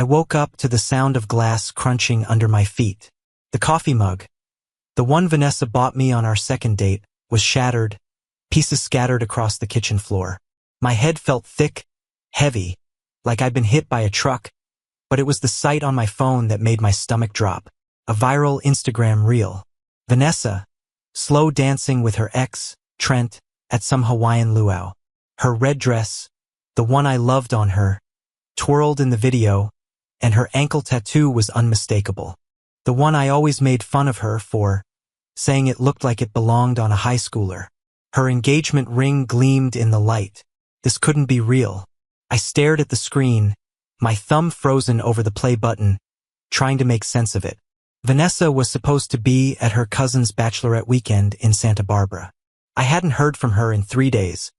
I woke up to the sound of glass crunching under my feet. The coffee mug, the one Vanessa bought me on our second date, was shattered, pieces scattered across the kitchen floor. My head felt thick, heavy, like I'd been hit by a truck, but it was the sight on my phone that made my stomach drop. A viral Instagram reel. Vanessa, slow dancing with her ex, Trent, at some Hawaiian luau. Her red dress, the one I loved on her, twirled in the video, and her ankle tattoo was unmistakable. The one I always made fun of her for, saying it looked like it belonged on a high schooler. Her engagement ring gleamed in the light. This couldn't be real. I stared at the screen, my thumb frozen over the play button, trying to make sense of it. Vanessa was supposed to be at her cousin's bachelorette weekend in Santa Barbara. I hadn't heard from her in 3 days.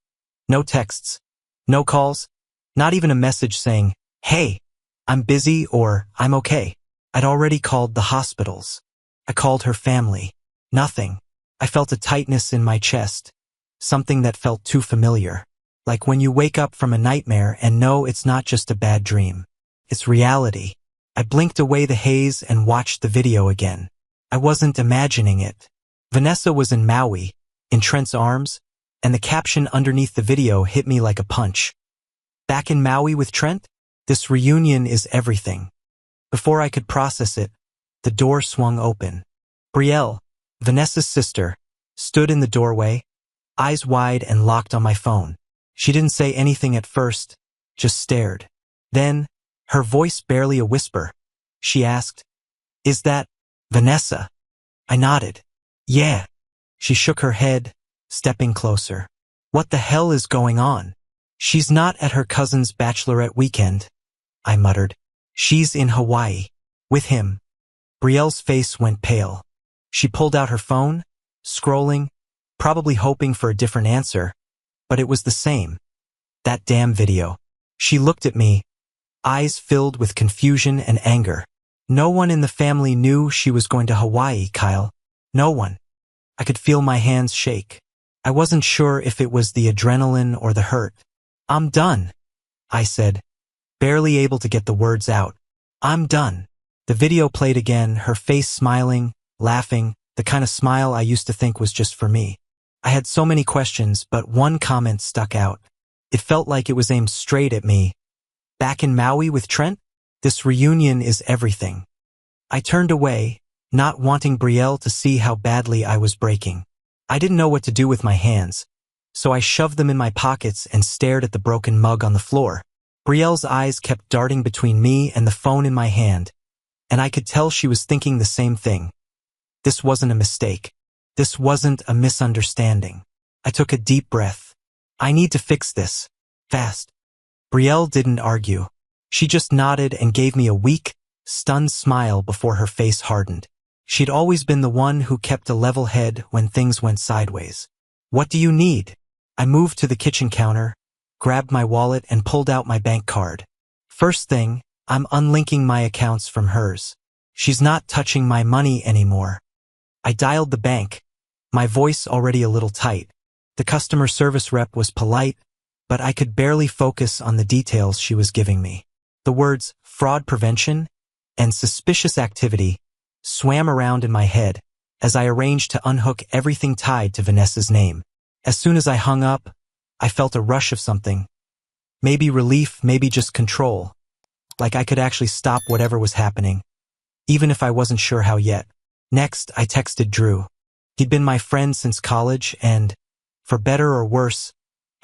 No texts, no calls, not even a message saying, "Hey, I'm busy," or "I'm okay." I'd already called the hospitals. I called her family. Nothing. I felt a tightness in my chest, something that felt too familiar. Like when you wake up from a nightmare and know it's not just a bad dream. It's reality. I blinked away the haze and watched the video again. I wasn't imagining it. Vanessa was in Maui, in Trent's arms, and the caption underneath the video hit me like a punch. Back in Maui with Trent? This reunion is everything. Before I could process it, the door swung open. Brielle, Vanessa's sister, stood in the doorway, eyes wide and locked on my phone. She didn't say anything at first, just stared. Then, her voice barely a whisper, she asked, "Is that Vanessa?" I nodded. "Yeah." She shook her head, stepping closer. "What the hell is going on?" "She's not at her cousin's bachelorette weekend," I muttered. "She's in Hawaii. With him." Brielle's face went pale. She pulled out her phone, scrolling, probably hoping for a different answer, but it was the same. That damn video. She looked at me, eyes filled with confusion and anger. "No one in the family knew she was going to Hawaii, Kyle. No one." I could feel my hands shake. I wasn't sure if it was the adrenaline or the hurt. "I'm done," I said, barely able to get the words out. "I'm done." The video played again, her face smiling, laughing, the kind of smile I used to think was just for me. I had so many questions, but one comment stuck out. It felt like it was aimed straight at me. "Back in Maui with Trent? This reunion is everything." I turned away, not wanting Brielle to see how badly I was breaking. I didn't know what to do with my hands, so I shoved them in my pockets and stared at the broken mug on the floor. Brielle's eyes kept darting between me and the phone in my hand, and I could tell she was thinking the same thing. This wasn't a mistake. This wasn't a misunderstanding. I took a deep breath. I need to fix this. Fast. Brielle didn't argue. She just nodded and gave me a weak, stunned smile before her face hardened. She'd always been the one who kept a level head when things went sideways. "What do you need?" I moved to the kitchen counter, grabbed my wallet and pulled out my bank card. First thing, I'm unlinking my accounts from hers. She's not touching my money anymore. I dialed the bank, my voice already a little tight. The customer service rep was polite, but I could barely focus on the details she was giving me. The words fraud prevention and suspicious activity swam around in my head as I arranged to unhook everything tied to Vanessa's name. As soon as I hung up, I felt a rush of something. Maybe relief, maybe just control. Like I could actually stop whatever was happening, even if I wasn't sure how yet. Next, I texted Drew. He'd been my friend since college and, for better or worse,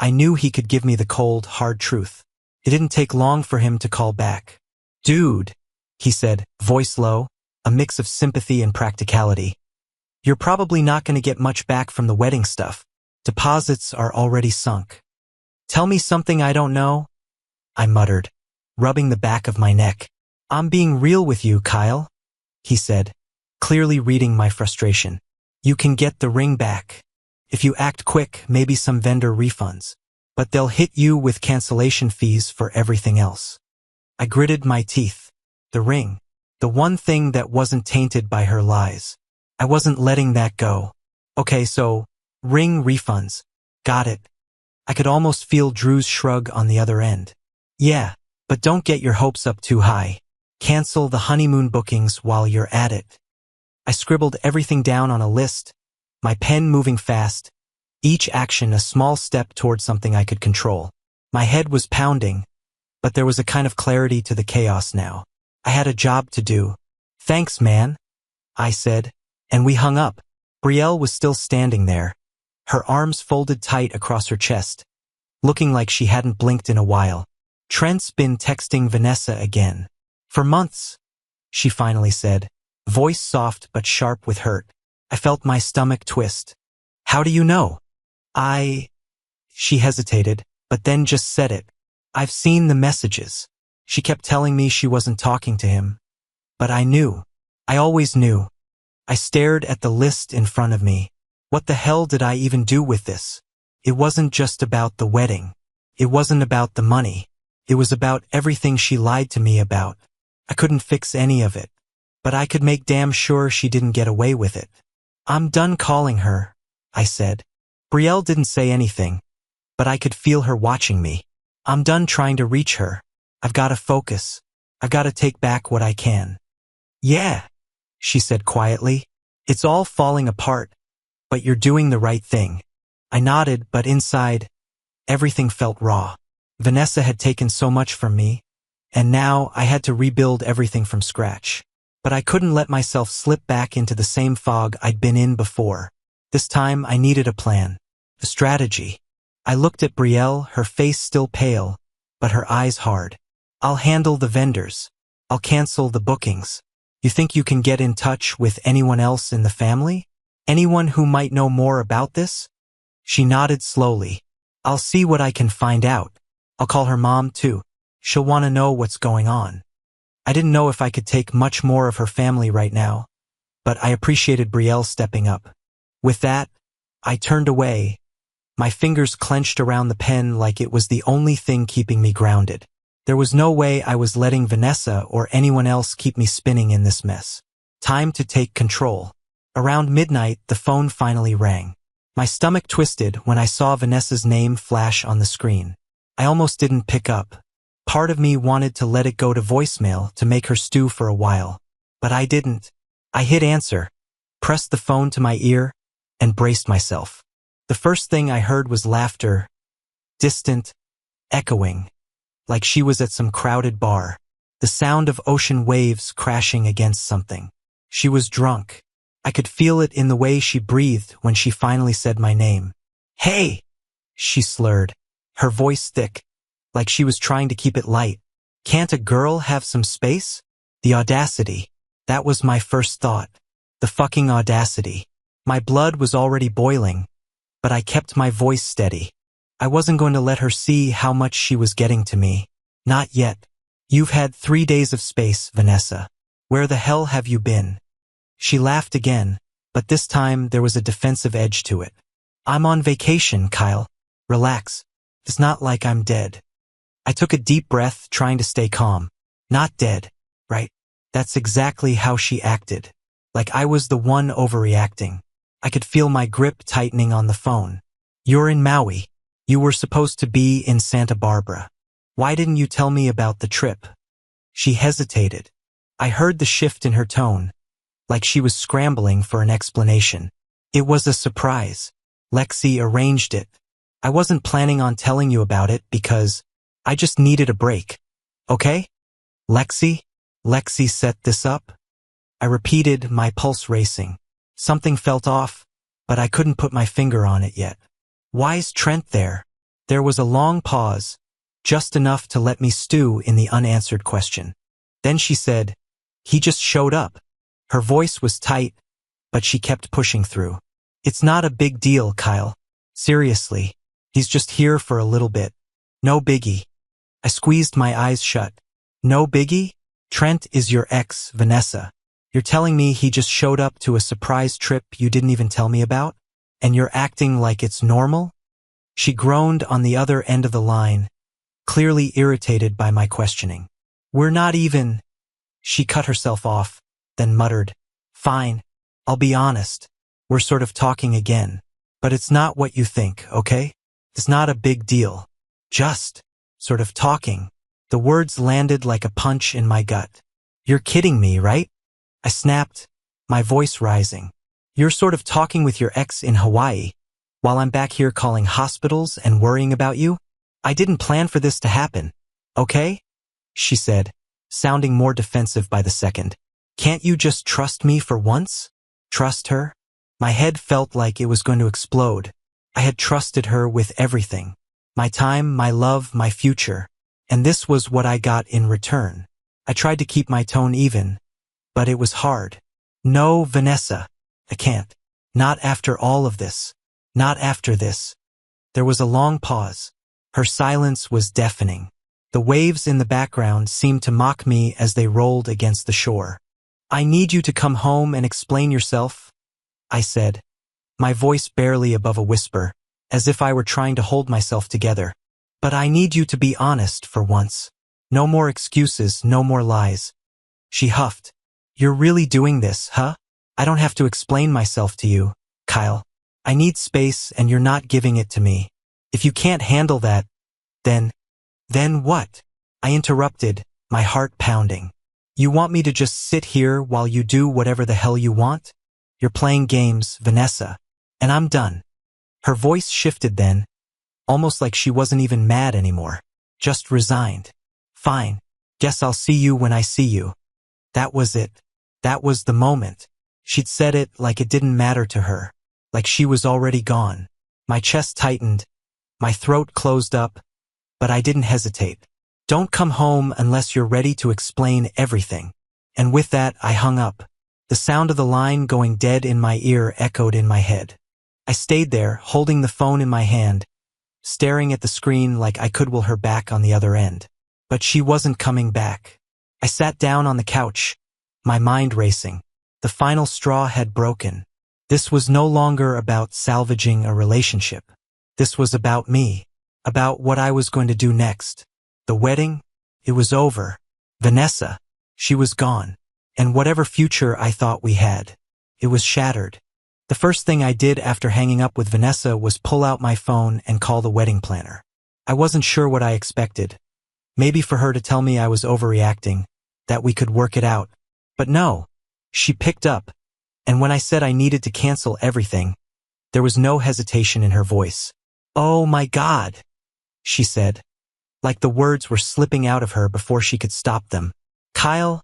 I knew he could give me the cold, hard truth. It didn't take long for him to call back. "Dude," he said, voice low, a mix of sympathy and practicality. "You're probably not going to get much back from the wedding stuff. Deposits are already sunk." "Tell me something I don't know," I muttered, rubbing the back of my neck. "I'm being real with you, Kyle," he said, clearly reading my frustration. "You can get the ring back. If you act quick, maybe some vendor refunds. But they'll hit you with cancellation fees for everything else." I gritted my teeth. The ring. The one thing that wasn't tainted by her lies. I wasn't letting that go. Okay, so, ring refunds. Got it. I could almost feel Drew's shrug on the other end. "Yeah, but don't get your hopes up too high. Cancel the honeymoon bookings while you're at it. I scribbled everything down on a list, my pen moving fast, each action a small step toward something I could control. My head was pounding, but there was a kind of clarity to the chaos now. I had a job to do. Thanks, man, I said, and we hung up. Brielle was still standing there, her arms folded tight across her chest, looking like she hadn't blinked in a while. Trent's been texting Vanessa again. For months, she finally said, voice soft but sharp with hurt. I felt my stomach twist. How do you know? She hesitated, but then just said it. I've seen the messages. She kept telling me she wasn't talking to him. But I knew. I always knew. I stared at the list in front of me. What the hell did I even do with this? It wasn't just about the wedding. It wasn't about the money. It was about everything she lied to me about. I couldn't fix any of it. But I could make damn sure she didn't get away with it. I'm done calling her, I said. Brielle didn't say anything, but I could feel her watching me. I'm done trying to reach her. I've got to focus. I've got to take back what I can. Yeah, she said quietly. It's all falling apart, but you're doing the right thing. I nodded, but inside, everything felt raw. Vanessa had taken so much from me, and now I had to rebuild everything from scratch. But I couldn't let myself slip back into the same fog I'd been in before. This time I needed a plan, a strategy. I looked at Brielle, her face still pale, but her eyes hard. I'll handle the vendors. I'll cancel the bookings. You think you can get in touch with anyone else in the family? Anyone who might know more about this? She nodded slowly. I'll see what I can find out. I'll call her mom too. She'll want to know what's going on. I didn't know if I could take much more of her family right now, but I appreciated Brielle stepping up. With that, I turned away, my fingers clenched around the pen like it was the only thing keeping me grounded. There was no way I was letting Vanessa or anyone else keep me spinning in this mess. Time to take control. Around midnight, the phone finally rang. My stomach twisted when I saw Vanessa's name flash on the screen. I almost didn't pick up. Part of me wanted to let it go to voicemail to make her stew for a while, but I didn't. I hit answer, pressed the phone to my ear, and braced myself. The first thing I heard was laughter, distant, echoing, like she was at some crowded bar. The sound of ocean waves crashing against something. She was drunk. I could feel it in the way she breathed when she finally said my name. Hey, she slurred, her voice thick, like she was trying to keep it light. Can't a girl have some space? The audacity. That was my first thought. The fucking audacity. My blood was already boiling, but I kept my voice steady. I wasn't going to let her see how much she was getting to me. Not yet. You've had 3 days of space, Vanessa. Where the hell have you been? She laughed again, but this time there was a defensive edge to it. I'm on vacation, Kyle. Relax. It's not like I'm dead. I took a deep breath, trying to stay calm. Not dead, right? That's exactly how she acted. Like I was the one overreacting. I could feel my grip tightening on the phone. You're in Maui. You were supposed to be in Santa Barbara. Why didn't you tell me about the trip? She hesitated. I heard the shift in her tone, like she was scrambling for an explanation. It was a surprise. Lexi arranged it. I wasn't planning on telling you about it because I just needed a break. Okay? Lexi set this up? I repeated, my pulse racing. Something felt off, but I couldn't put my finger on it yet. Why's Trent there? There was a long pause, just enough to let me stew in the unanswered question. Then she said, he just showed up. Her voice was tight, but she kept pushing through. It's not a big deal, Kyle. Seriously, he's just here for a little bit. No biggie. I squeezed my eyes shut. No biggie? Trent is your ex, Vanessa. You're telling me he just showed up to a surprise trip you didn't even tell me about? And you're acting like it's normal? She groaned on the other end of the line, clearly irritated by my questioning. We're not even... She cut herself off, then muttered, fine, I'll be honest. We're sort of talking again. But it's not what you think, okay? It's not a big deal. Just sort of talking. The words landed like a punch in my gut. You're kidding me, right? I snapped, my voice rising. You're sort of talking with your ex in Hawaii, while I'm back here calling hospitals and worrying about you? I didn't plan for this to happen, okay? She said, sounding more defensive by the second. Can't you just trust me for once? Trust her? My head felt like it was going to explode. I had trusted her with everything. My time, my love, my future. And this was what I got in return. I tried to keep my tone even, but it was hard. No, Vanessa, I can't. Not after all of this. Not after this. There was a long pause. Her silence was deafening. The waves in the background seemed to mock me as they rolled against the shore. I need you to come home and explain yourself, I said, my voice barely above a whisper, as if I were trying to hold myself together. But I need you to be honest for once. No more excuses, no more lies. She huffed. You're really doing this, huh? I don't have to explain myself to you, Kyle. I need space and you're not giving it to me. If you can't handle that, then what? I interrupted, my heart pounding. You want me to just sit here while you do whatever the hell you want? You're playing games, Vanessa, and I'm done. Her voice shifted then, almost like she wasn't even mad anymore, just resigned. Fine, guess I'll see you when I see you. That was it. That was the moment. She'd said it like it didn't matter to her, like she was already gone. My chest tightened, my throat closed up, but I didn't hesitate. Don't come home unless you're ready to explain everything. And with that, I hung up. The sound of the line going dead in my ear echoed in my head. I stayed there, holding the phone in my hand, staring at the screen like I could will her back on the other end. But she wasn't coming back. I sat down on the couch, my mind racing. The final straw had broken. This was no longer about salvaging a relationship. This was about me, about what I was going to do next. The wedding? It was over. Vanessa, she was gone. And whatever future I thought we had, it was shattered. The first thing I did after hanging up with Vanessa was pull out my phone and call the wedding planner. I wasn't sure what I expected. Maybe for her to tell me I was overreacting, that we could work it out. But no, she picked up, and when I said I needed to cancel everything, there was no hesitation in her voice. Oh my God, she said, like the words were slipping out of her before she could stop them. Kyle,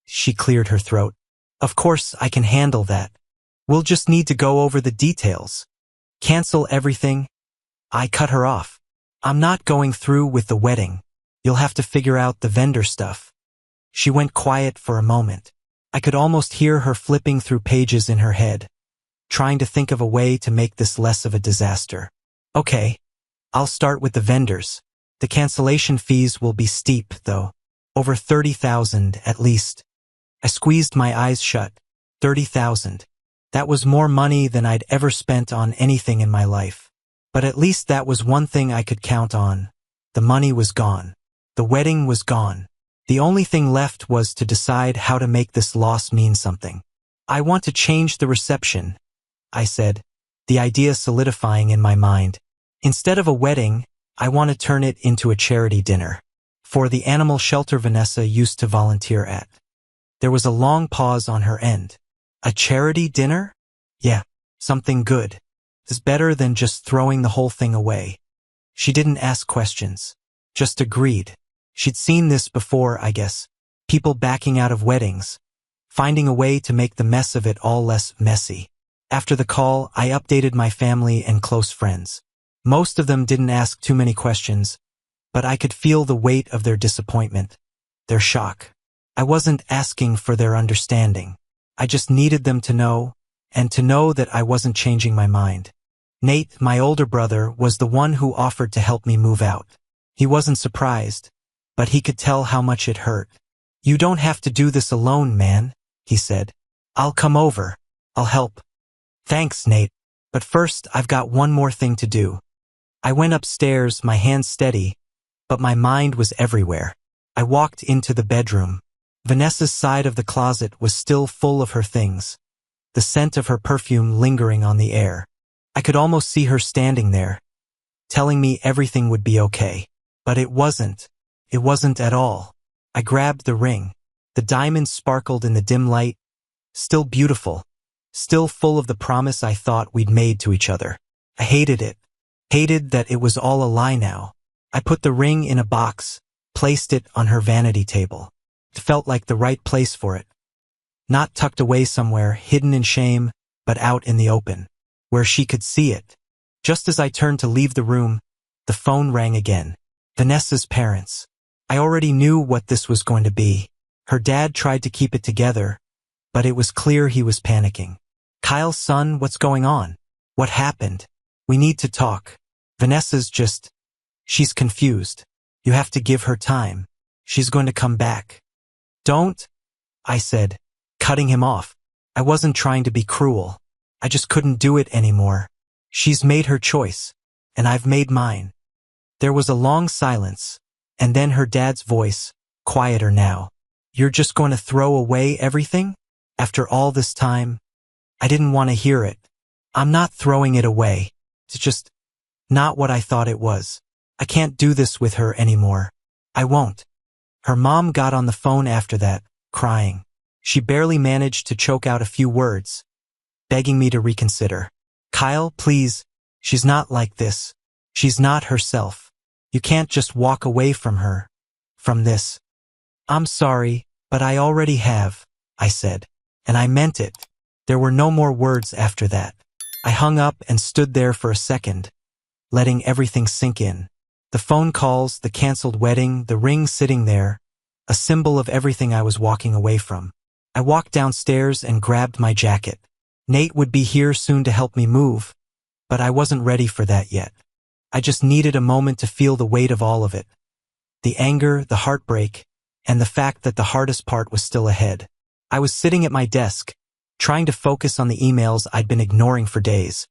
she cleared her throat. Of course I can handle that. We'll just need to go over the details. Cancel everything? I cut her off. I'm not going through with the wedding. You'll have to figure out the vendor stuff. She went quiet for a moment. I could almost hear her flipping through pages in her head, trying to think of a way to make this less of a disaster. Okay, I'll start with the vendors. The cancellation fees will be steep, though. Over $30,000 at least. I squeezed my eyes shut. $30,000. That was more money than I'd ever spent on anything in my life. But at least that was one thing I could count on. The money was gone. The wedding was gone. The only thing left was to decide how to make this loss mean something. I want to change the reception, I said, the idea solidifying in my mind. Instead of a wedding, I want to turn it into a charity dinner. For the animal shelter Vanessa used to volunteer at. There was a long pause on her end. A charity dinner? Yeah, something good. It's better than just throwing the whole thing away. She didn't ask questions, just agreed. She'd seen this before, I guess. People backing out of weddings, finding a way to make the mess of it all less messy. After the call, I updated my family and close friends. Most of them didn't ask too many questions, but I could feel the weight of their disappointment, their shock. I wasn't asking for their understanding. I just needed them to know, and to know that I wasn't changing my mind. Nate, my older brother, was the one who offered to help me move out. He wasn't surprised, but he could tell how much it hurt. You don't have to do this alone, man, he said. I'll come over. I'll help. Thanks, Nate. But first, I've got one more thing to do. I went upstairs, my hands steady, but my mind was everywhere. I walked into the bedroom. Vanessa's side of the closet was still full of her things, the scent of her perfume lingering on the air. I could almost see her standing there, telling me everything would be okay. But it wasn't. It wasn't at all. I grabbed the ring. The diamonds sparkled in the dim light, still beautiful, still full of the promise I thought we'd made to each other. I hated it. Hated that it was all a lie now. I put the ring in a box, placed it on her vanity table. It felt like the right place for it. Not tucked away somewhere, hidden in shame, but out in the open, where she could see it. Just as I turned to leave the room, the phone rang again. Vanessa's parents. I already knew what this was going to be. Her dad tried to keep it together, but it was clear he was panicking. Kyle's son, what's going on? What happened? We need to talk. Vanessa's she's confused. You have to give her time. She's going to come back. Don't, I said, cutting him off. I wasn't trying to be cruel. I just couldn't do it anymore. She's made her choice, and I've made mine. There was a long silence, and then her dad's voice, quieter now. You're just going to throw away everything? After all this time? I didn't want to hear it. I'm not throwing it away. It's just not what I thought it was. I can't do this with her anymore. I won't. Her mom got on the phone after that, crying. She barely managed to choke out a few words, begging me to reconsider. Kyle, please, she's not like this. She's not herself. You can't just walk away from her. From this. I'm sorry, but I already have, I said. And I meant it. There were no more words after that. I hung up and stood there for a second, letting everything sink in. The phone calls, the canceled wedding, the ring sitting there, a symbol of everything I was walking away from. I walked downstairs and grabbed my jacket. Nate would be here soon to help me move, but I wasn't ready for that yet. I just needed a moment to feel the weight of all of it. The anger, the heartbreak, and the fact that the hardest part was still ahead. I was sitting at my desk, trying to focus on the emails I'd been ignoring for days,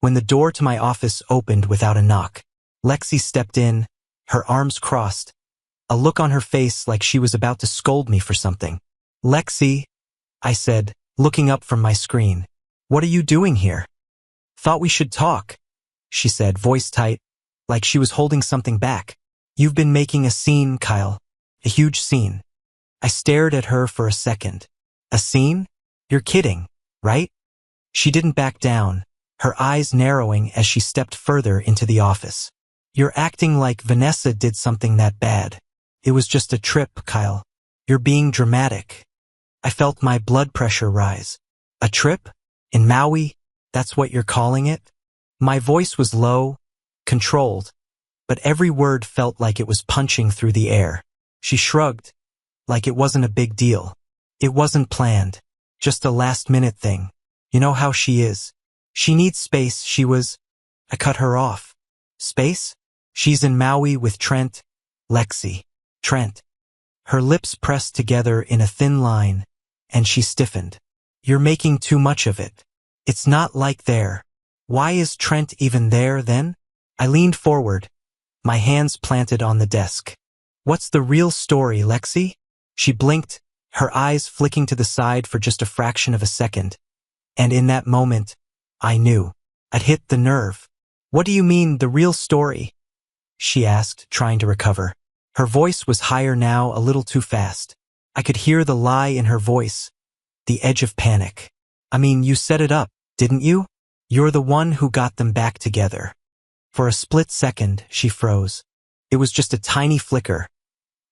when the door to my office opened without a knock. Lexi stepped in, her arms crossed, a look on her face like she was about to scold me for something. Lexi, I said, looking up from my screen. What are you doing here? Thought we should talk, she said, voice tight, like she was holding something back. You've been making a scene, Kyle. A huge scene. I stared at her for a second. A scene? You're kidding, right? She didn't back down, her eyes narrowing as she stepped further into the office. You're acting like Vanessa did something that bad. It was just a trip, Kyle. You're being dramatic. I felt my blood pressure rise. A trip? In Maui? That's what you're calling it? My voice was low, controlled, but every word felt like it was punching through the air. She shrugged, like it wasn't a big deal. It wasn't planned, just a last-minute thing. You know how she is. She needs space, I cut her off. Space? She's in Maui with Trent. Lexi. Trent. Her lips pressed together in a thin line, and she stiffened. You're making too much of it. It's not like there. Why is Trent even there, then? I leaned forward, my hands planted on the desk. What's the real story, Lexi? She blinked, her eyes flicking to the side for just a fraction of a second. And in that moment, I knew. I'd hit the nerve. What do you mean, the real story? She asked, trying to recover. Her voice was higher now, a little too fast. I could hear the lie in her voice, the edge of panic. I mean, you set it up, didn't you? You're the one who got them back together. For a split second, she froze. It was just a tiny flicker,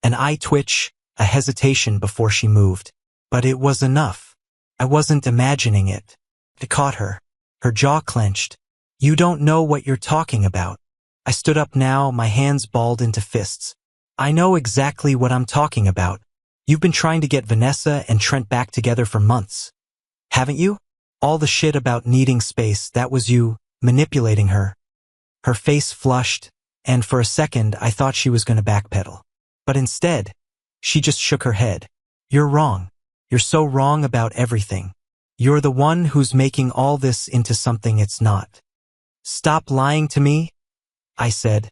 an eye twitch, a hesitation before she moved. But it was enough. I wasn't imagining it. It caught her. Her jaw clenched. You don't know what you're talking about. I stood up now, my hands balled into fists. I know exactly what I'm talking about. You've been trying to get Vanessa and Trent back together for months. Haven't you? All the shit about needing space, that was you, manipulating her. Her face flushed, and for a second I thought she was going to backpedal. But instead, she just shook her head. You're wrong. You're so wrong about everything. You're the one who's making all this into something it's not. Stop lying to me, I said,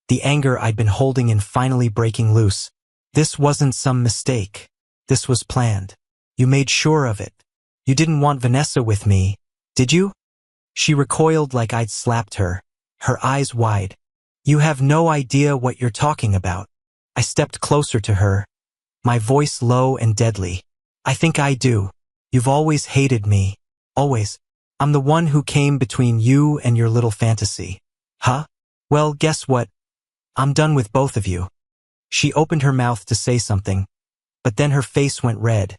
the anger I'd been holding in finally breaking loose. This wasn't some mistake. This was planned. You made sure of it. You didn't want Vanessa with me, did you? She recoiled like I'd slapped her, her eyes wide. You have no idea what you're talking about. I stepped closer to her, my voice low and deadly. I think I do. You've always hated me. Always. I'm the one who came between you and your little fantasy. Huh? Well, guess what? I'm done with both of you. She opened her mouth to say something, but then her face went red,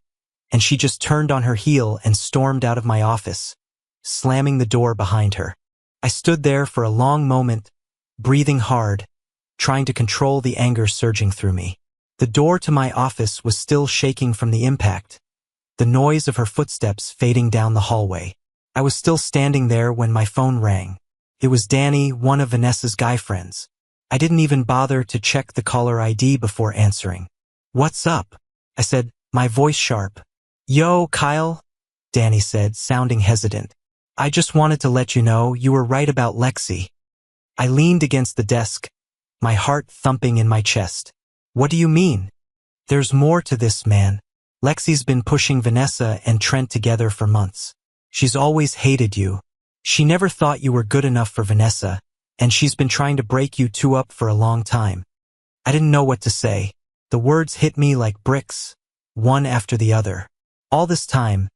and she just turned on her heel and stormed out of my office, slamming the door behind her. I stood there for a long moment, breathing hard, trying to control the anger surging through me. The door to my office was still shaking from the impact, the noise of her footsteps fading down the hallway. I was still standing there when my phone rang. It was Danny, one of Vanessa's guy friends. I didn't even bother to check the caller ID before answering. "What's up?" I said, my voice sharp. "Yo, Kyle," Danny said, sounding hesitant. "I just wanted to let you know you were right about Lexi." I leaned against the desk, my heart thumping in my chest. "What do you mean?" "There's more to this, man. Lexi's been pushing Vanessa and Trent together for months. She's always hated you. She never thought you were good enough for Vanessa, and she's been trying to break you two up for a long time." I didn't know what to say. The words hit me like bricks, one after the other. All this time,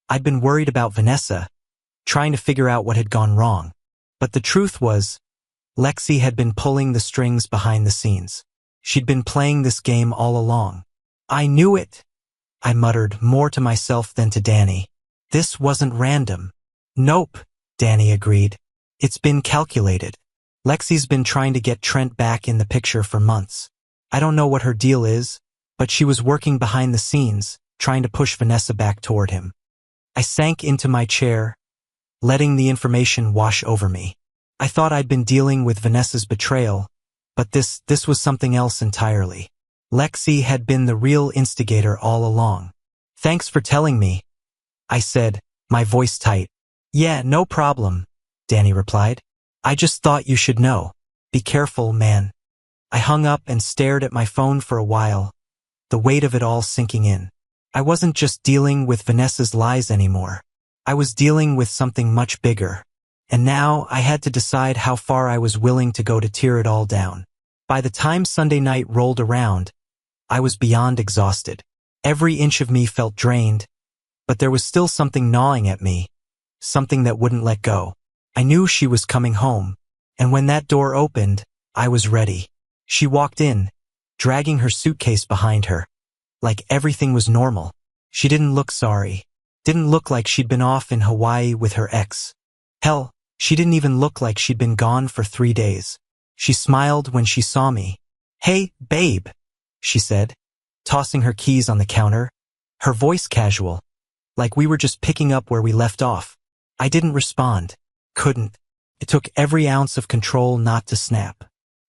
I'd been worried about Vanessa, trying to figure out what had gone wrong. But the truth was, Lexi had been pulling the strings behind the scenes. She'd been playing this game all along. "I knew it," I muttered, more to myself than to Danny. "This wasn't random." "Nope," Danny agreed. "It's been calculated. Lexi's been trying to get Trent back in the picture for months. I don't know what her deal is, but she was working behind the scenes, trying to push Vanessa back toward him." I sank into my chair, letting the information wash over me. I thought I'd been dealing with Vanessa's betrayal, but this was something else entirely. Lexi had been the real instigator all along. "Thanks for telling me," I said, my voice tight. "Yeah, no problem," Danny replied. "I just thought you should know. Be careful, man." I hung up and stared at my phone for a while, the weight of it all sinking in. I wasn't just dealing with Vanessa's lies anymore. I was dealing with something much bigger. And now I had to decide how far I was willing to go to tear it all down. By the time Sunday night rolled around, I was beyond exhausted. Every inch of me felt drained, but there was still something gnawing at me, something that wouldn't let go. I knew she was coming home, and when that door opened, I was ready. She walked in, dragging her suitcase behind her, like everything was normal. She didn't look sorry, didn't look like she'd been off in Hawaii with her ex. Hell, she didn't even look like she'd been gone for 3 days. She smiled when she saw me. "Hey, babe," she said, tossing her keys on the counter, her voice casual, like we were just picking up where we left off. I didn't respond. Couldn't. It took every ounce of control not to snap.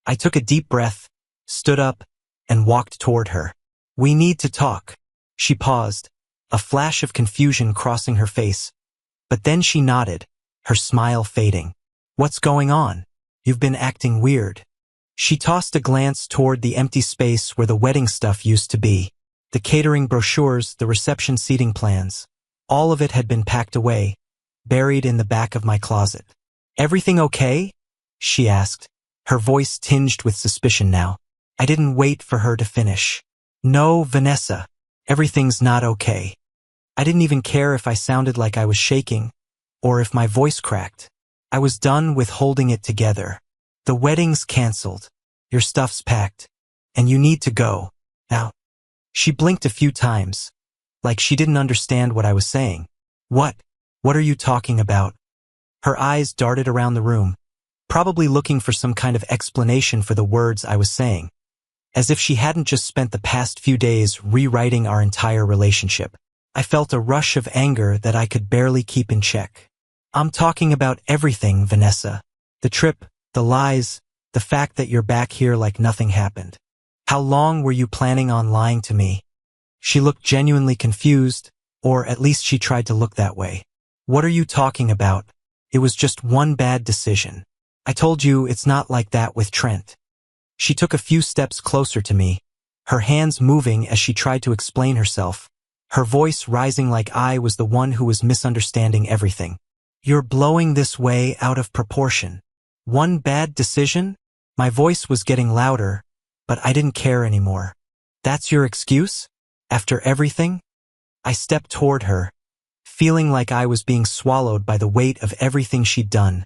I took a deep breath, stood up, and walked toward her. "We need to talk." She paused, a flash of confusion crossing her face, but then she nodded, her smile fading. "What's going on? You've been acting weird." She tossed a glance toward the empty space where the wedding stuff used to be. The catering brochures, the reception seating plans. All of it had been packed away, buried in the back of my closet. "Everything okay?" she asked, her voice tinged with suspicion now. I didn't wait for her to finish. "No, Vanessa, everything's not okay." I didn't even care if I sounded like I was shaking, or if my voice cracked. I was done with holding it together. "The wedding's canceled. Your stuff's packed. And you need to go. Now." She blinked a few times, like she didn't understand what I was saying. What are you talking about?" Her eyes darted around the room, probably looking for some kind of explanation for the words I was saying, as if she hadn't just spent the past few days rewriting our entire relationship. I felt a rush of anger that I could barely keep in check. "I'm talking about everything, Vanessa. The trip, the lies, the fact that you're back here like nothing happened. How long were you planning on lying to me?" She looked genuinely confused, or at least she tried to look that way. "What are you talking about? It was just one bad decision. I told you it's not like that with Trent." She took a few steps closer to me, her hands moving as she tried to explain herself, her voice rising like I was the one who was misunderstanding everything. "You're blowing this way out of proportion. One bad decision?" My voice was getting louder, but I didn't care anymore. "That's your excuse?" After everything? I stepped toward her, feeling like I was being swallowed by the weight of everything she'd done,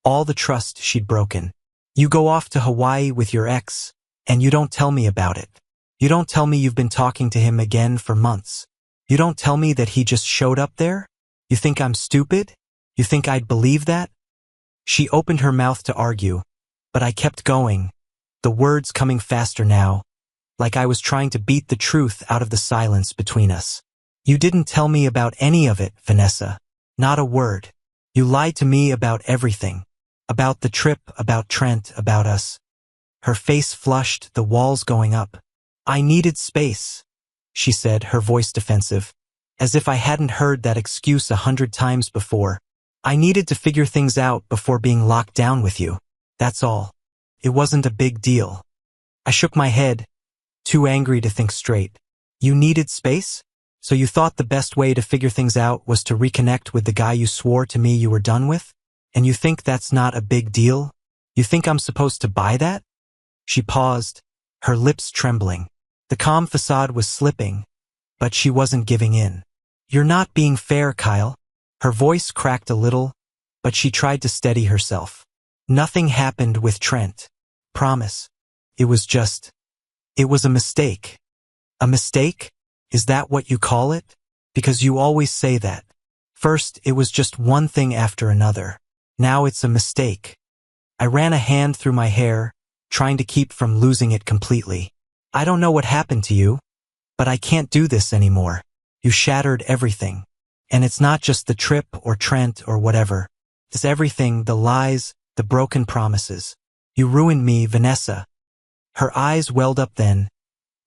all the trust she'd broken. You go off to Hawaii with your ex, and you don't tell me about it. You don't tell me you've been talking to him again for months. You don't tell me that he just showed up there? You think I'm stupid? You think I'd believe that? She opened her mouth to argue, but I kept going, the words coming faster now, like I was trying to beat the truth out of the silence between us. You didn't tell me about any of it, Vanessa. Not a word. You lied to me about everything. About the trip, about Trent, about us. Her face flushed, the walls going up. I needed space, she said, her voice defensive, as if I hadn't heard that excuse 100 times before. I needed to figure things out before being locked down with you. That's all. It wasn't a big deal. I shook my head, too angry to think straight. You needed space? So you thought the best way to figure things out was to reconnect with the guy you swore to me you were done with? And you think that's not a big deal? You think I'm supposed to buy that? She paused, her lips trembling. The calm facade was slipping, but she wasn't giving in. You're not being fair, Kyle. Her voice cracked a little, but she tried to steady herself. Nothing happened with Trent. Promise. It was a mistake. A mistake? Is that what you call it? Because you always say that. First, it was just one thing after another. Now it's a mistake. I ran a hand through my hair, trying to keep from losing it completely. I don't know what happened to you, but I can't do this anymore. You shattered everything. And it's not just the trip or Trent or whatever. It's everything, the lies, the broken promises. You ruined me, Vanessa. Her eyes welled up then,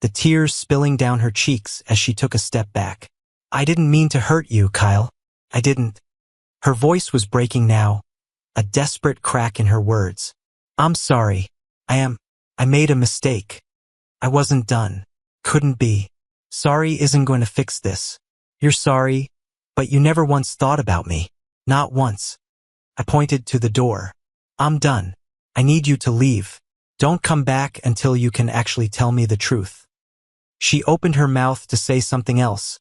the tears spilling down her cheeks as she took a step back. I didn't mean to hurt you, Kyle. I didn't. Her voice was breaking now, a desperate crack in her words. I'm sorry. I made a mistake. I wasn't done. Couldn't be. Sorry isn't going to fix this. You're sorry, but you never once thought about me. Not once. I pointed to the door. I'm done. I need you to leave. Don't come back until you can actually tell me the truth. She opened her mouth to say something else,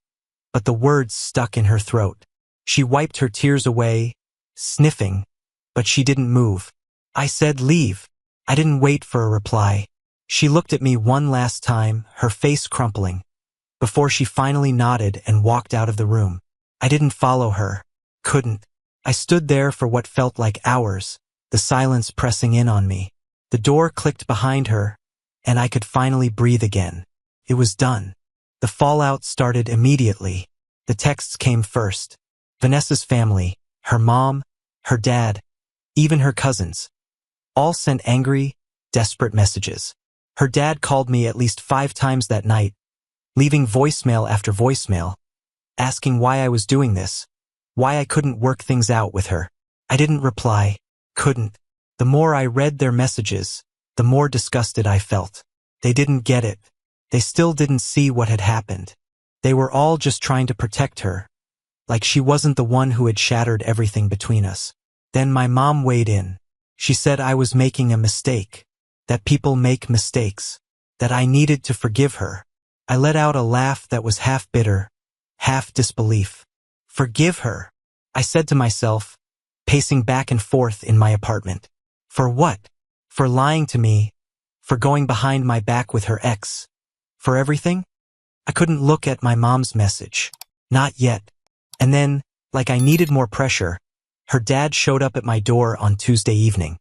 but the words stuck in her throat. She wiped her tears away, sniffing, but she didn't move. I said leave. I didn't wait for a reply. She looked at me one last time, her face crumpling, before she finally nodded and walked out of the room. I didn't follow her. Couldn't. I stood there for what felt like hours, the silence pressing in on me. The door clicked behind her, and I could finally breathe again. It was done. The fallout started immediately. The texts came first. Vanessa's family, her mom, her dad, even her cousins, all sent angry, desperate messages. Her dad called me at least 5 times that night, leaving voicemail after voicemail, asking why I was doing this, why I couldn't work things out with her. I didn't reply, couldn't. The more I read their messages, the more disgusted I felt. They didn't get it. They still didn't see what had happened. They were all just trying to protect her, like she wasn't the one who had shattered everything between us. Then my mom weighed in. She said I was making a mistake, that people make mistakes, that I needed to forgive her. I let out a laugh that was half bitter, half disbelief. Forgive her, I said to myself, pacing back and forth in my apartment. For what? For lying to me, for going behind my back with her ex, for everything? I couldn't look at my mom's message. Not yet. And then, like I needed more pressure, her dad showed up at my door on Tuesday evening.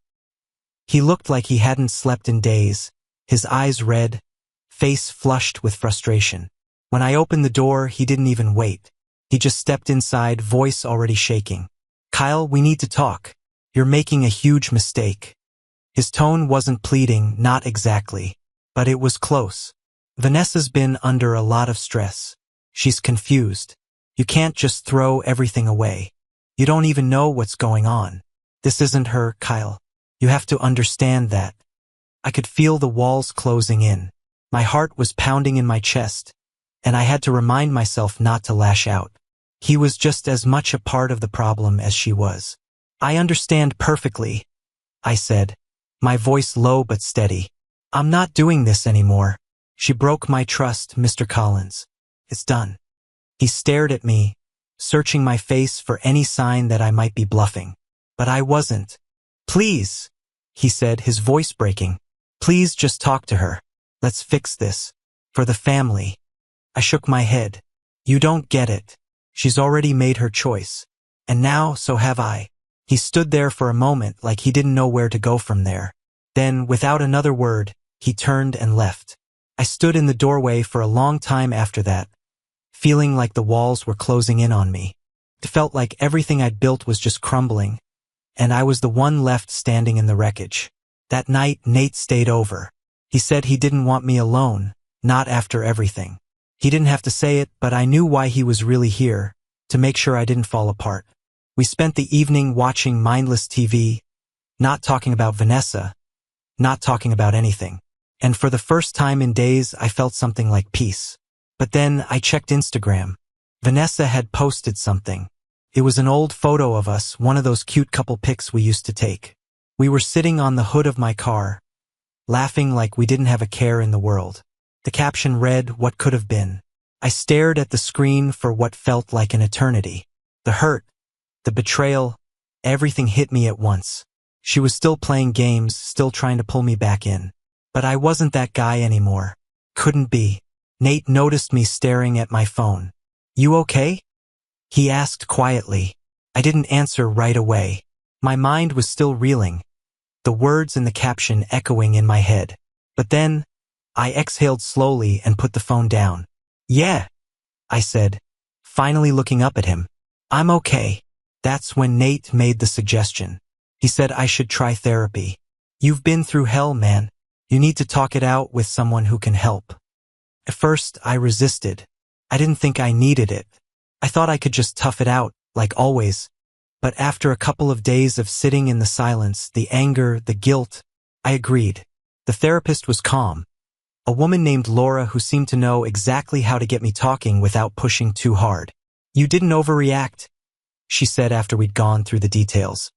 He looked like he hadn't slept in days, his eyes red, face flushed with frustration. When I opened the door, he didn't even wait. He just stepped inside, voice already shaking. Kyle, we need to talk. You're making a huge mistake. His tone wasn't pleading, not exactly, but it was close. Vanessa's been under a lot of stress. She's confused. You can't just throw everything away. You don't even know what's going on. This isn't her, Kyle. You have to understand that. I could feel the walls closing in. My heart was pounding in my chest, and I had to remind myself not to lash out. He was just as much a part of the problem as she was. I understand perfectly, I said, my voice low but steady. I'm not doing this anymore. She broke my trust, Mr. Collins. It's done. He stared at me, searching my face for any sign that I might be bluffing. But I wasn't. Please, he said, his voice breaking. Please just talk to her. Let's fix this. For the family. I shook my head. You don't get it. She's already made her choice. And now, so have I. He stood there for a moment like he didn't know where to go from there. Then, without another word, he turned and left. I stood in the doorway for a long time after that, feeling like the walls were closing in on me. It felt like everything I'd built was just crumbling, and I was the one left standing in the wreckage. That night, Nate stayed over. He said he didn't want me alone, not after everything. He didn't have to say it, but I knew why he was really here, to make sure I didn't fall apart. We spent the evening watching mindless TV, not talking about Vanessa, not talking about anything. And for the first time in days, I felt something like peace. But then I checked Instagram. Vanessa had posted something. It was an old photo of us, one of those cute couple pics we used to take. We were sitting on the hood of my car, laughing like we didn't have a care in the world. The caption read, "What could have been." I stared at the screen for what felt like an eternity. The hurt, the betrayal, everything hit me at once. She was still playing games, still trying to pull me back in. But I wasn't that guy anymore. Couldn't be. Nate noticed me staring at my phone. "You okay?" he asked quietly. I didn't answer right away. My mind was still reeling, the words in the caption echoing in my head. But then, I exhaled slowly and put the phone down. "Yeah," I said, finally looking up at him. "I'm okay." That's when Nate made the suggestion. He said I should try therapy. "You've been through hell, man. You need to talk it out with someone who can help." At first, I resisted. I didn't think I needed it. I thought I could just tough it out, like always. But after a couple of days of sitting in the silence, the anger, the guilt, I agreed. The therapist was calm. A woman named Laura who seemed to know exactly how to get me talking without pushing too hard. "You didn't overreact," she said after we'd gone through the details.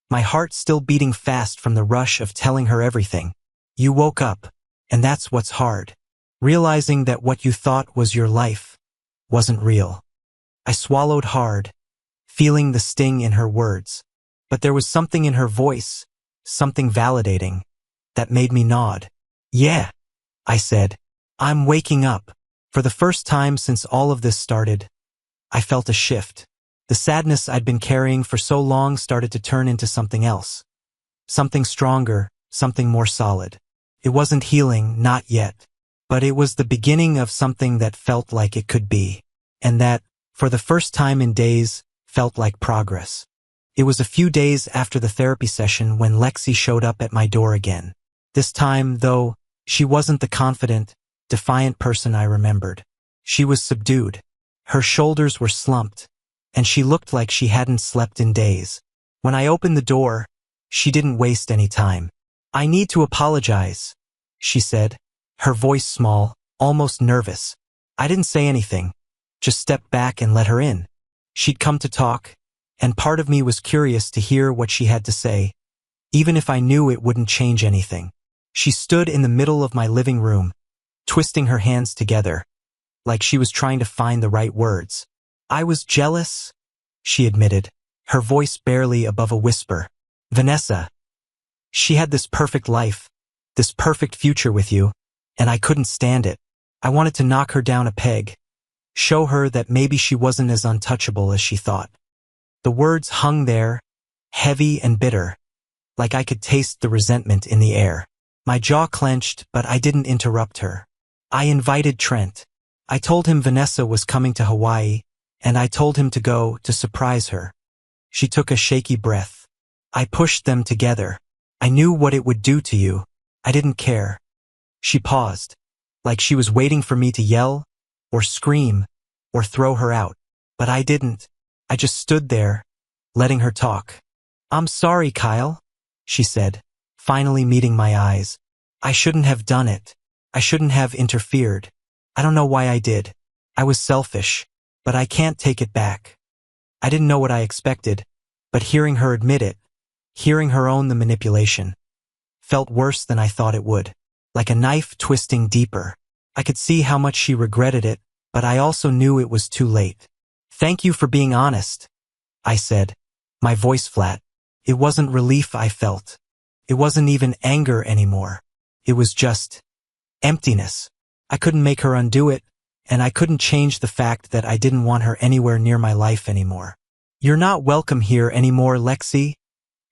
My heart still beating fast from the rush of telling her everything. "You woke up, and that's what's hard. Realizing that what you thought was your life wasn't real." I swallowed hard, feeling the sting in her words. But there was something in her voice, something validating, that made me nod. "Yeah," I said. "I'm waking up." For the first time since all of this started, I felt a shift. The sadness I'd been carrying for so long started to turn into something else. Something stronger, something more solid. It wasn't healing, not yet. But it was the beginning of something that felt like it could be. And that, for the first time in days, felt like progress. It was a few days after the therapy session when Lexi showed up at my door again. This time, though, she wasn't the confident, defiant person I remembered. She was subdued. Her shoulders were slumped, and she looked like she hadn't slept in days. When I opened the door, she didn't waste any time. "I need to apologize," she said, her voice small, almost nervous. I didn't say anything, just stepped back and let her in. She'd come to talk, and part of me was curious to hear what she had to say, even if I knew it wouldn't change anything. She stood in the middle of my living room, twisting her hands together, like she was trying to find the right words. "I was jealous," she admitted, her voice barely above a whisper. "Vanessa, she had this perfect life, this perfect future with you, and I couldn't stand it. I wanted to knock her down a peg, show her that maybe she wasn't as untouchable as she thought." The words hung there, heavy and bitter, like I could taste the resentment in the air. My jaw clenched, but I didn't interrupt her. I invited Trent. I told him Vanessa was coming to Hawaii, and I told him to go to surprise her. She took a shaky breath. "I pushed them together. I knew what it would do to you. I didn't care." She paused, like she was waiting for me to yell, or scream, or throw her out. But I didn't. I just stood there, letting her talk. "I'm sorry, Kyle," she said, finally meeting my eyes. "I shouldn't have done it. I shouldn't have interfered. I don't know why I did. I was selfish, but I can't take it back." I didn't know what I expected, but hearing her admit it, hearing her own the manipulation, felt worse than I thought it would, like a knife twisting deeper. I could see how much she regretted it, but I also knew it was too late. "Thank you for being honest," I said, my voice flat. It wasn't relief I felt. It wasn't even anger anymore. It was just emptiness. I couldn't make her undo it, and I couldn't change the fact that I didn't want her anywhere near my life anymore. "You're not welcome here anymore, Lexi,"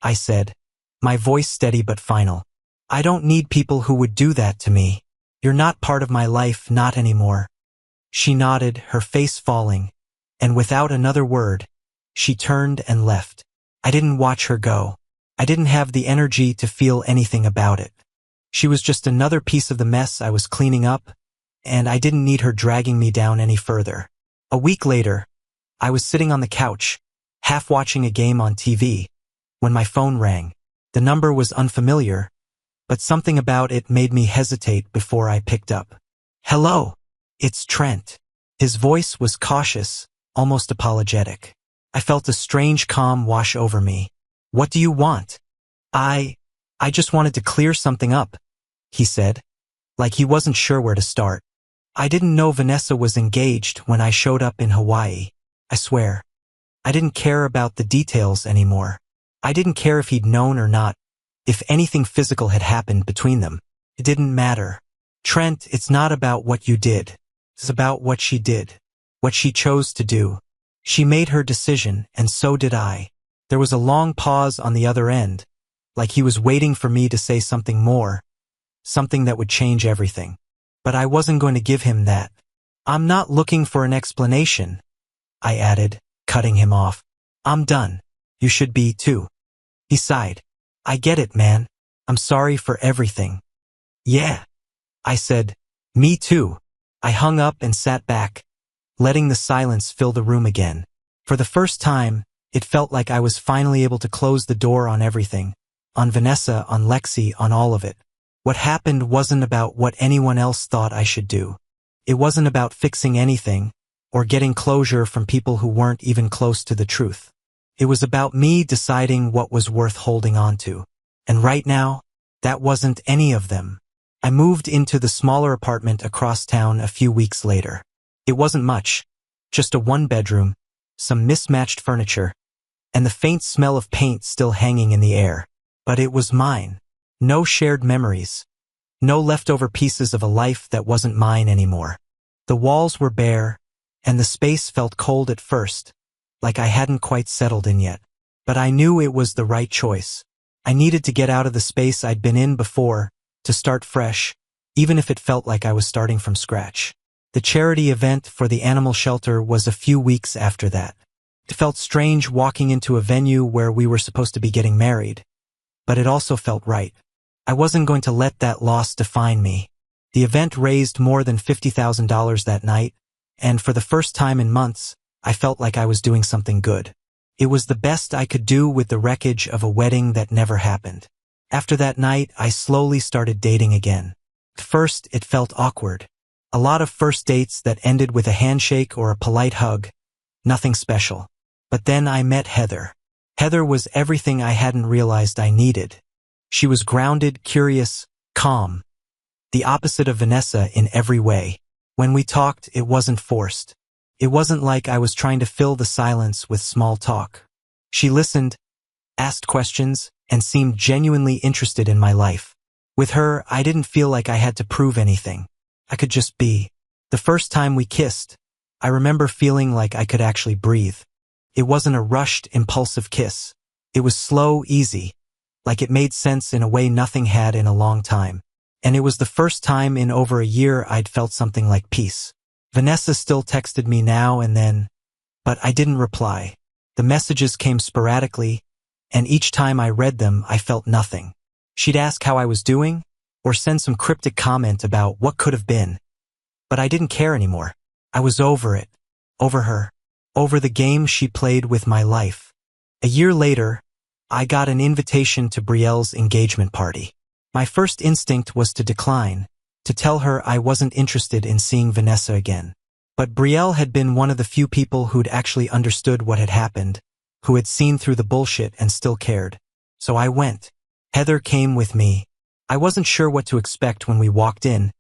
I said, my voice steady but final. "I don't need people who would do that to me. You're not part of my life, not anymore." She nodded, her face falling, and without another word, she turned and left. I didn't watch her go. I didn't have the energy to feel anything about it. She was just another piece of the mess I was cleaning up, and I didn't need her dragging me down any further. A week later, I was sitting on the couch, half watching a game on TV, when my phone rang. The number was unfamiliar, but something about it made me hesitate before I picked up. "Hello, it's Trent." His voice was cautious, almost apologetic. I felt a strange calm wash over me. "What do you want?" I just wanted to clear something up," he said, like he wasn't sure where to start. "I didn't know Vanessa was engaged when I showed up in Hawaii. I swear. I didn't care about the details anymore. I didn't care if he'd known or not, if anything physical had happened between them. It didn't matter. Trent, it's not about what you did. It's about what she did. What she chose to do. She made her decision, and so did I." There was a long pause on the other end, like he was waiting for me to say something more, something that would change everything. But I wasn't going to give him that. "I'm not looking for an explanation," I added, cutting him off. "I'm done. You should be too." He sighed. "I get it, man. I'm sorry for everything." "Yeah," I said. "Me too." I hung up and sat back, letting the silence fill the room again. For the first time, it felt like I was finally able to close the door on everything. On Vanessa, on Lexi, on all of it. What happened wasn't about what anyone else thought I should do. It wasn't about fixing anything, or getting closure from people who weren't even close to the truth. It was about me deciding what was worth holding on to. And right now, that wasn't any of them. I moved into the smaller apartment across town a few weeks later. It wasn't much, just a one-bedroom, some mismatched furniture, and the faint smell of paint still hanging in the air. But it was mine. No shared memories. No leftover pieces of a life that wasn't mine anymore. The walls were bare, and the space felt cold at first, like I hadn't quite settled in yet. But I knew it was the right choice. I needed to get out of the space I'd been in before, to start fresh, even if it felt like I was starting from scratch. The charity event for the animal shelter was a few weeks after that. It felt strange walking into a venue where we were supposed to be getting married, but it also felt right. I wasn't going to let that loss define me. The event raised more than $50,000 that night, and for the first time in months, I felt like I was doing something good. It was the best I could do with the wreckage of a wedding that never happened. After that night, I slowly started dating again. At first, it felt awkward. A lot of first dates that ended with a handshake or a polite hug. Nothing special. But then I met Heather. Heather was everything I hadn't realized I needed. She was grounded, curious, calm. The opposite of Vanessa in every way. When we talked, it wasn't forced. It wasn't like I was trying to fill the silence with small talk. She listened, asked questions, and seemed genuinely interested in my life. With her, I didn't feel like I had to prove anything. I could just be. The first time we kissed, I remember feeling like I could actually breathe. It wasn't a rushed, impulsive kiss. It was slow, easy, like it made sense in a way nothing had in a long time. And it was the first time in over a year I'd felt something like peace. Vanessa still texted me now and then, but I didn't reply. The messages came sporadically, and each time I read them, I felt nothing. She'd ask how I was doing, or send some cryptic comment about what could have been. But I didn't care anymore. I was over it. Over her. Over the game she played with my life. A year later, I got an invitation to Brielle's engagement party. My first instinct was to decline, to tell her I wasn't interested in seeing Vanessa again. But Brielle had been one of the few people who'd actually understood what had happened, who had seen through the bullshit and still cared. So I went. Heather came with me. I wasn't sure what to expect when we walked in,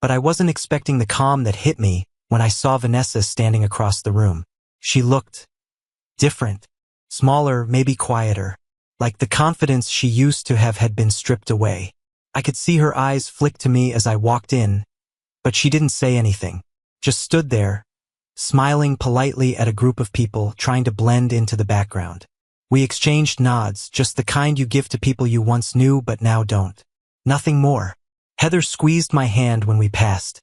but I wasn't expecting the calm that hit me when I saw Vanessa standing across the room. She looked different, smaller, maybe quieter, like the confidence she used to have had been stripped away. I could see her eyes flick to me as I walked in, but she didn't say anything, just stood there, smiling politely at a group of people trying to blend into the background. We exchanged nods, just the kind you give to people you once knew but now don't. Nothing more. Heather squeezed my hand when we passed,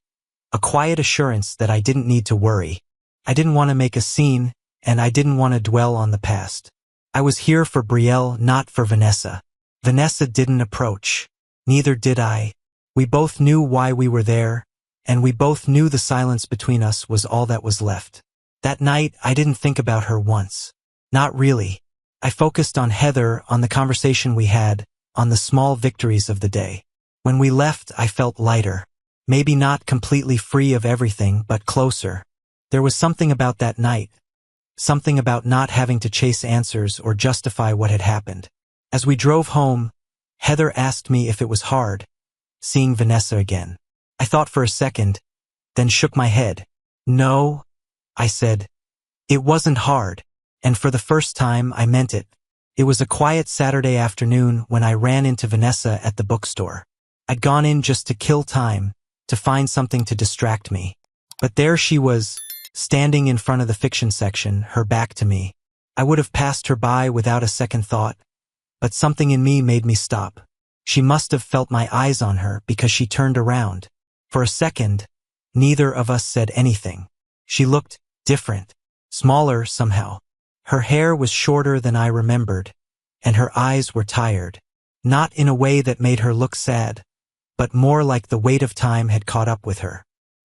a quiet assurance that I didn't need to worry. I didn't want to make a scene, and I didn't want to dwell on the past. I was here for Brielle, not for Vanessa. Vanessa didn't approach. Neither did I. We both knew why we were there, and we both knew the silence between us was all that was left. That night, I didn't think about her once. Not really. I focused on Heather, on the conversation we had, on the small victories of the day. When we left, I felt lighter. Maybe not completely free of everything, but closer. There was something about that night. Something about not having to chase answers or justify what had happened. As we drove home, Heather asked me if it was hard, seeing Vanessa again. I thought for a second, then shook my head. No, I said. It wasn't hard, and for the first time I meant it. It was a quiet Saturday afternoon when I ran into Vanessa at the bookstore. I'd gone in just to kill time, to find something to distract me. But there she was, standing in front of the fiction section, her back to me. I would have passed her by without a second thought, but something in me made me stop. She must have felt my eyes on her because she turned around. For a second, neither of us said anything. She looked different, smaller somehow. Her hair was shorter than I remembered, and her eyes were tired. Not in a way that made her look sad, but more like the weight of time had caught up with her.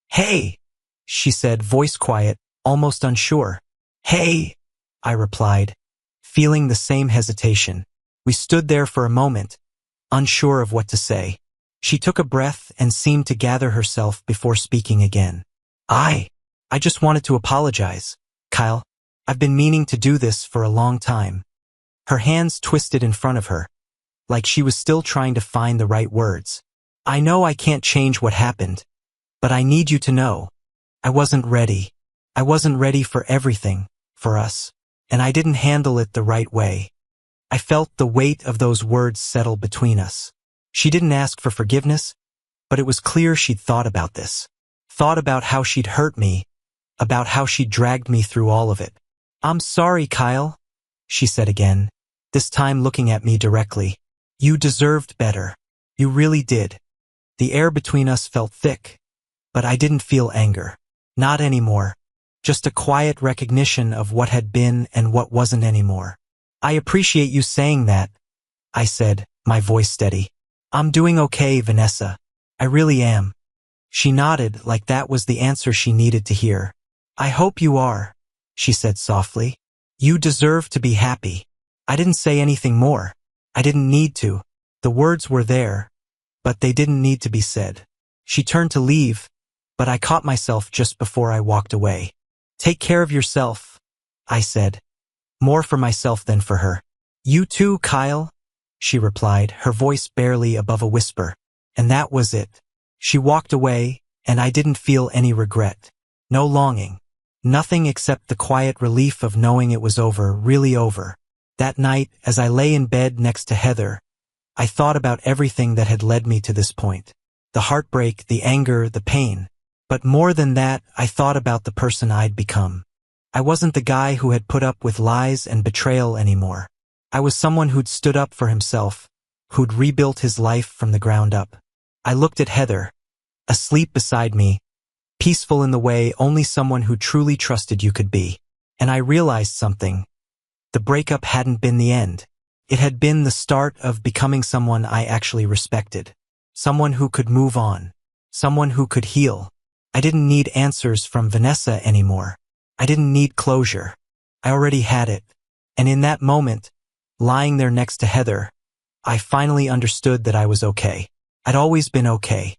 "Hey," she said, voice quiet, almost unsure. "Hey," I replied, feeling the same hesitation. We stood there for a moment, unsure of what to say. She took a breath and seemed to gather herself before speaking again. I just wanted to apologize, Kyle. I've been meaning to do this for a long time." Her hands twisted in front of her, like she was still trying to find the right words. "I know I can't change what happened, but I need you to know. I wasn't ready. I wasn't ready for everything, for us, and I didn't handle it the right way." I felt the weight of those words settle between us. She didn't ask for forgiveness, but it was clear she'd thought about this. Thought about how she'd hurt me, about how she'd dragged me through all of it. "I'm sorry, Kyle," she said again, this time looking at me directly. "You deserved better. You really did." The air between us felt thick, but I didn't feel anger. Not anymore. Just a quiet recognition of what had been and what wasn't anymore. "I appreciate you saying that," I said, my voice steady. "I'm doing okay, Vanessa. I really am." She nodded like that was the answer she needed to hear. "I hope you are," she said softly. "You deserve to be happy." I didn't say anything more. I didn't need to. The words were there, but they didn't need to be said. She turned to leave, but I caught myself just before I walked away. "Take care of yourself," I said, more for myself than for her. "You too, Kyle," she replied, her voice barely above a whisper. And that was it. She walked away, and I didn't feel any regret. No longing. Nothing except the quiet relief of knowing it was over, really over. That night, as I lay in bed next to Heather, I thought about everything that had led me to this point. The heartbreak, the anger, the pain. But more than that, I thought about the person I'd become. I wasn't the guy who had put up with lies and betrayal anymore. I was someone who'd stood up for himself, who'd rebuilt his life from the ground up. I looked at Heather, asleep beside me, peaceful in the way only someone who truly trusted you could be. And I realized something. The breakup hadn't been the end. It had been the start of becoming someone I actually respected. Someone who could move on. Someone who could heal. I didn't need answers from Vanessa anymore. I didn't need closure. I already had it. And in that moment, lying there next to Heather, I finally understood that I was okay. I'd always been okay.